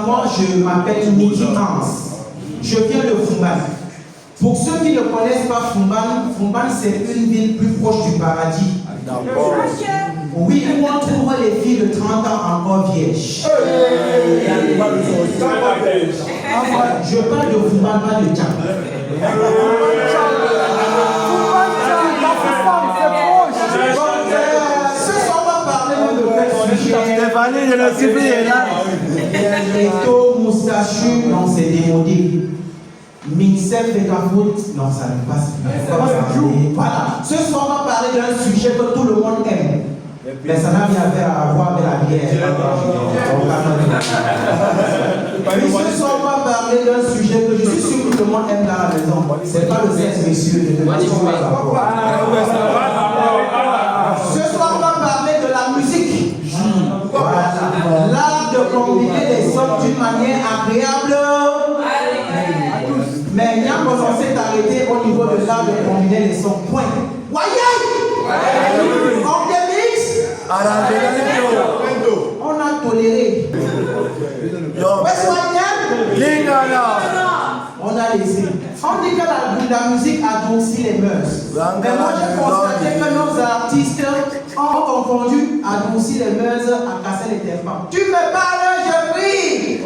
moi, je m'appelle Niki Hans. Je viens de Fumban. Pour ceux qui ne connaissent pas Fumban, Fumban c'est une ville plus proche du paradis. Oui, où on trouve les filles de 30 ans encore vierges. Je parle de Fumban, pas de Tchad. Ce soir, on va parler de quel sujet. Les taux moustachus, non, c'est démodé. Minsef et Kafout, non, ça ne passe pas. Voilà. Ce soir, on va parler d'un sujet que tout le monde aime. Mais ça n'a rien à voir avec la bière. Ce soir, on va parler d'un sujet que je suis sûr que tout le monde aime dans la maison. C'est pas le sexe, messieurs. Ce soir, on va parler de la musique. Voilà. L'art de combiner les sons d'une manière agréable. Mais il y a qu'on s'est arrêté au niveau de l'art de combiner les sons. Point. On démixe. On a toléré. On a laissé. On dit que la musique adoucit les mœurs. Mais moi j'ai constaté que nos artistes ont confondu adoucir les mœurs à casser les tympans. Tu me parles, je prie.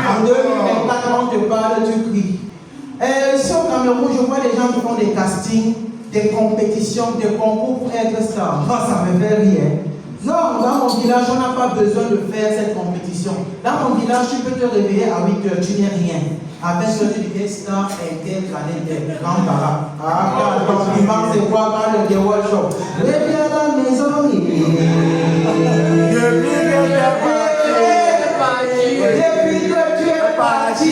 En 2024, on te parle, tu cries. Ici au Cameroun, je vois des gens qui font des castings, des compétitions, des concours pour être star. Oh, ça me fait rire. Non, dans mon village, on n'a pas besoin de faire cette compétition. Dans mon village, tu peux te réveiller à 8 heures, tu n'es rien. Avec ce que tu dis, star interplanétaire, grand para. Ah, quand le compliment, c'est quoi quand le World Show? Reviens à la maison, depuis que tu es parti.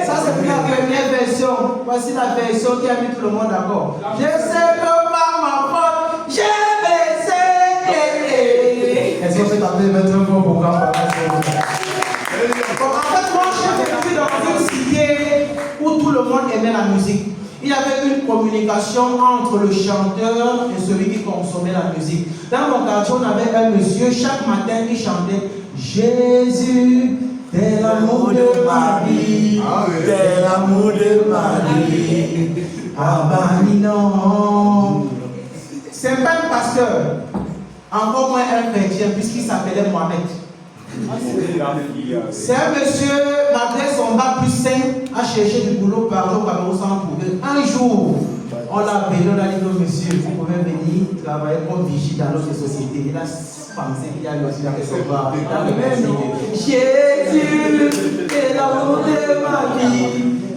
Ça, c'est pour la première version. Voici la version qui a mis tout le monde d'accord. Je sais que par ma faute, j'ai baissé. Est-ce que c'est appelé mettre un bon programme? En fait, moi, j'ai vécu dans une cité où tout le monde aimait la musique. Il y avait une communication entre le chanteur et celui qui consommait la musique. Dans mon quartier, on avait un monsieur, chaque matin, qui chantait Jésus, t'es l'amour de ma vie, t'es l'amour de ma vie. Ah bah non. C'est pas un pasteur, encore moins un chrétien, puisqu'il s'appelait Mohamed. C'est un monsieur, malgré son bac plus 5, a cherché du boulot partout au Cameroun sans trouver. Un jour, on l'a appelé, on a dit non, monsieur, vous pouvez venir travailler comme vigile dans notre société. Il a pensé qu'il a aussi fait son bar. Jésus, t'es l'amour de ma vie,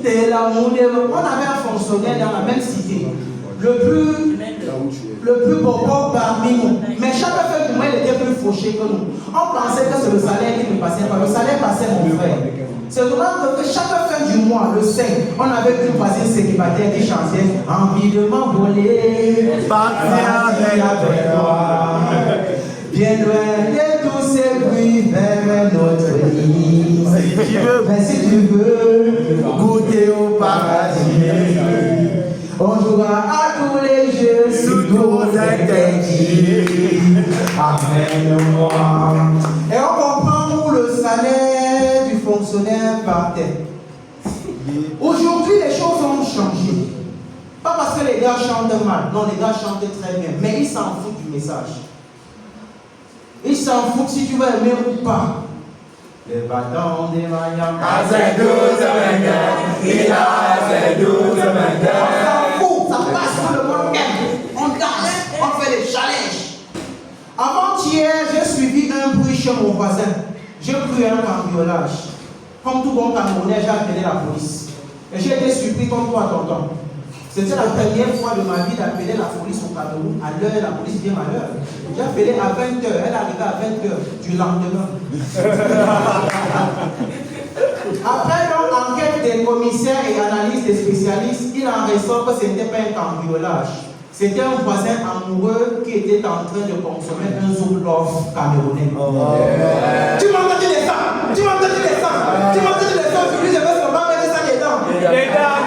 t'es l'amour de ma vie. On avait un fonctionnaire dans la même cité. Le plus bobo parmi nous. Mais chaque fois que moi, il était plus fauché que nous. On pensait que c'est le salaire qui ne passait pas. Le salaire passait, mon frère. C'est vraiment que chaque fin du mois, le 5, on avait une voisine célibataire qui chantait envie de m'envoler. Partir avec moi. Bien loin de tous ces bruits vers notre lit. Mais si tu veux goûter au paradis, on jouera à tous les jeux sous tous interdits. Amène-moi. Et on comprend où le salaire du fonctionnaire partait. Aujourd'hui, les choses ont changé. Pas parce que les gars chantent mal. Non, les gars chantent très bien. Mais ils s'en foutent du message. Ils s'en foutent si tu vas aimer ou pas. Les bâtons des maillots. C'est 12 il a c'est 12 ça passe, tout le monde aime. On danse, on fait des challenges. Avant-hier, j'ai suivi un bruit chez mon voisin. J'ai pris un cambriolage. Comme tout bon Camerounais, j'ai appelé la police. Et j'ai été surpris comme toi, tonton. C'était la première fois de ma vie d'appeler la police au Cameroun. À l'heure, la police vient à l'heure. J'ai appelé à 20h, elle arrivait à 20h du lendemain. Après l'enquête des commissaires et analyse des spécialistes, il en ressort que ce n'était pas un cambriolage. C'était un voisin amoureux qui était en train de consommer un Zolof camerounais. Tu m'as entendu les sangs. Tu m'as entendu les sangs. Tu m'as entendu les sangs. Je vais se mettre ça les dents. Les dents.